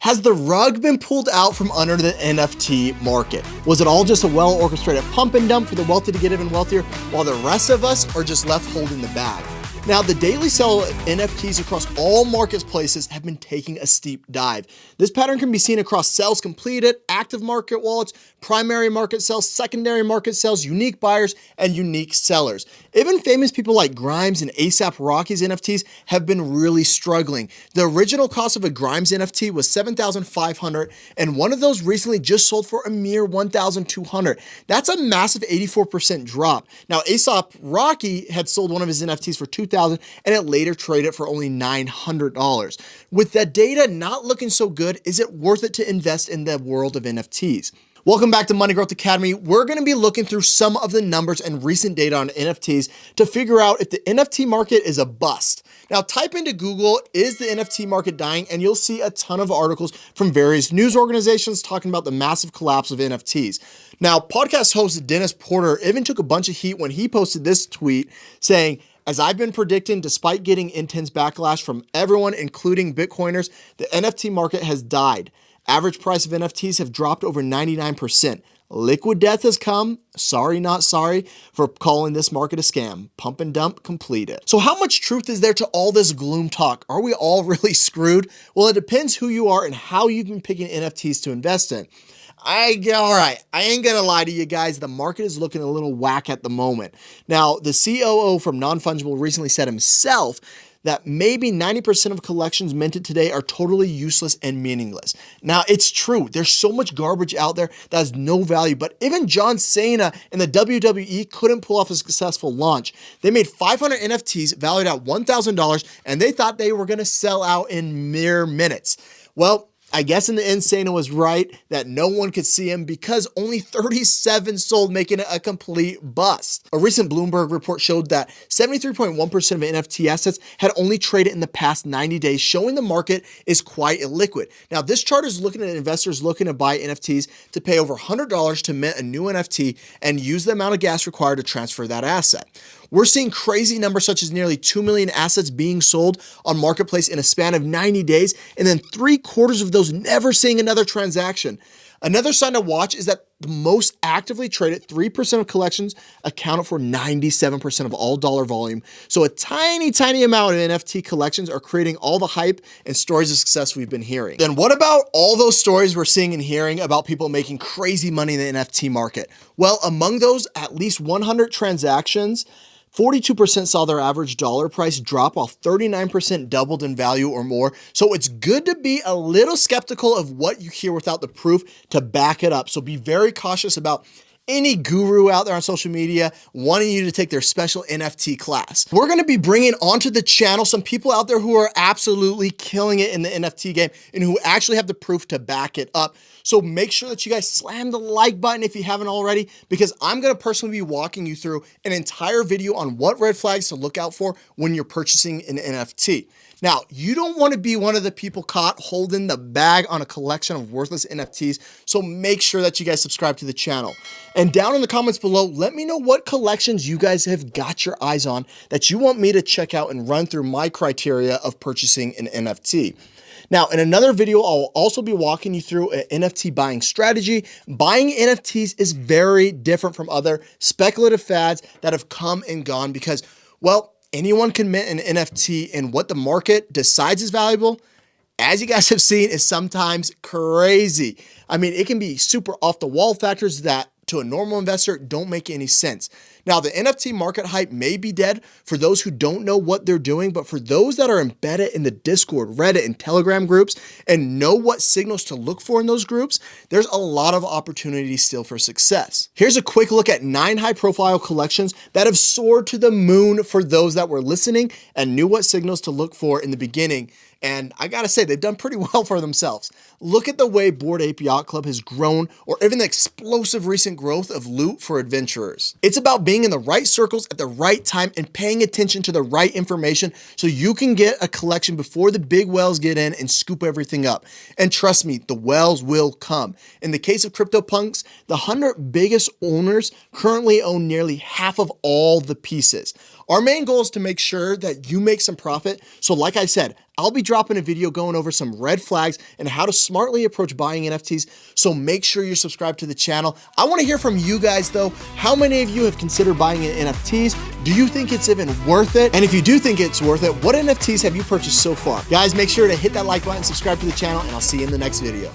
Has the rug been pulled out from under the NFT market? Was it all just a well-orchestrated pump and dump for the wealthy to get even wealthier, while the rest of us are just left holding the bag? Now, the daily sale of NFTs across all marketplaces have been taking a steep dive. This pattern can be seen across sales completed, active market wallets, primary market sales, secondary market sales, unique buyers, and unique sellers. Even famous people like Grimes and A$AP Rocky's NFTs have been really struggling. The original cost of a Grimes NFT was $7,500, and one of those recently just sold for a mere $1,200. That's a massive 84% drop. Now, A$AP Rocky had sold one of his NFTs for $2,000, and it later traded for only $900. With that data not looking so good, is it worth it to invest in the world of NFTs? Welcome back to Money Growth Academy. We're going to be looking through some of the numbers and recent data on NFTs to figure out if the NFT market is a bust. Now, type into Google, "Is the NFT market dying?" and you'll see a ton of articles from various news organizations talking about the massive collapse of NFTs. Now, podcast host Dennis Porter even took a bunch of heat when he posted this tweet saying, "As I've been predicting, despite getting intense backlash from everyone, including Bitcoiners, the NFT market has died. Average price of NFTs have dropped over 99%. Liquid death has come. Sorry, not sorry for calling this market a scam. Pump and dump completed." So how much truth is there to all this gloom talk? Are we all really screwed? Well, it depends who you are and how you've been picking NFTs to invest in. All right, I ain't gonna lie to you guys, the market is looking a little whack at the moment. Now, the COO from Non-Fungible recently said himself that maybe 90% of collections minted today are totally useless and meaningless. Now, it's true. There's so much garbage out there that has no value, but even John Cena and the WWE couldn't pull off a successful launch. They made 500 NFTs valued at $1,000, and they thought they were gonna sell out in mere minutes. Well, I guess in the end, Cena was right that no one could see him because only 37 sold, making it a complete bust. A recent Bloomberg report showed that 73.1% of NFT assets had only traded in the past 90 days, showing the market is quite illiquid. Now, this chart is looking at investors looking to buy NFTs to pay over $100 to mint a new NFT and use the amount of gas required to transfer that asset. We're seeing crazy numbers such as nearly 2 million assets being sold on Marketplace in a span of 90 days, and then 3/4 of those never seeing another transaction. Another sign to watch is that the most actively traded 3% of collections accounted for 97% of all dollar volume. So a tiny amount of NFT collections are creating all the hype and stories of success we've been hearing. Then what about all those stories we're seeing and hearing about people making crazy money in the NFT market? Well, among those, at least 100 transactions, 42% saw their average dollar price drop, while 39% doubled in value or more. So it's good to be a little skeptical of what you hear without the proof to back it up. So be very cautious about any guru out there on social media wanting you to take their special NFT class. We're going to be bringing onto the channel some people out there who are absolutely killing it in the NFT game and who actually have the proof to back it up. So make sure that you guys slam the like button if you haven't already, because I'm going to personally be walking you through an entire video on what red flags to look out for when you're purchasing an NFT. Now, you don't want to be one of the people caught holding the bag on a collection of worthless NFTs, so make sure that you guys subscribe to the channel. And down in the comments below, let me know what collections you guys have got your eyes on that you want me to check out and run through my criteria of purchasing an NFT. Now, in another video, I'll also be walking you through an NFT buying strategy. Buying NFTs is very different from other speculative fads that have come and gone because, well, anyone can mint an NFT, and what the market decides is valuable, as you guys have seen, is sometimes crazy. I mean, it can be super off the wall factors that to a normal investor don't make any sense. Now, the NFT market hype may be dead for those who don't know what they're doing, but for those that are embedded in the Discord, Reddit, and Telegram groups and know what signals to look for in those groups, there's a lot of opportunity still for success. Here's a quick look at 9 high-profile collections that have soared to the moon for those that were listening and knew what signals to look for in the beginning. And I gotta say, they've done pretty well for themselves. Look at the way Bored Ape Yacht Club has grown, or even the explosive recent growth of Loot for Adventurers. It's about being in the right circles at the right time and paying attention to the right information so you can get a collection before the big whales get in and scoop everything up. And trust me, the whales will come. In the case of CryptoPunks, the 100 biggest owners currently own nearly half of all the pieces. Our main goal is to make sure that you make some profit. So like I said, I'll be dropping a video going over some red flags and how to smartly approach buying NFTs. So make sure you're subscribed to the channel. I want to hear from you guys though. How many of you have considered buying NFTs? Do you think it's even worth it? And if you do think it's worth it, what NFTs have you purchased so far? Guys, make sure to hit that like button, subscribe to the channel, and I'll see you in the next video.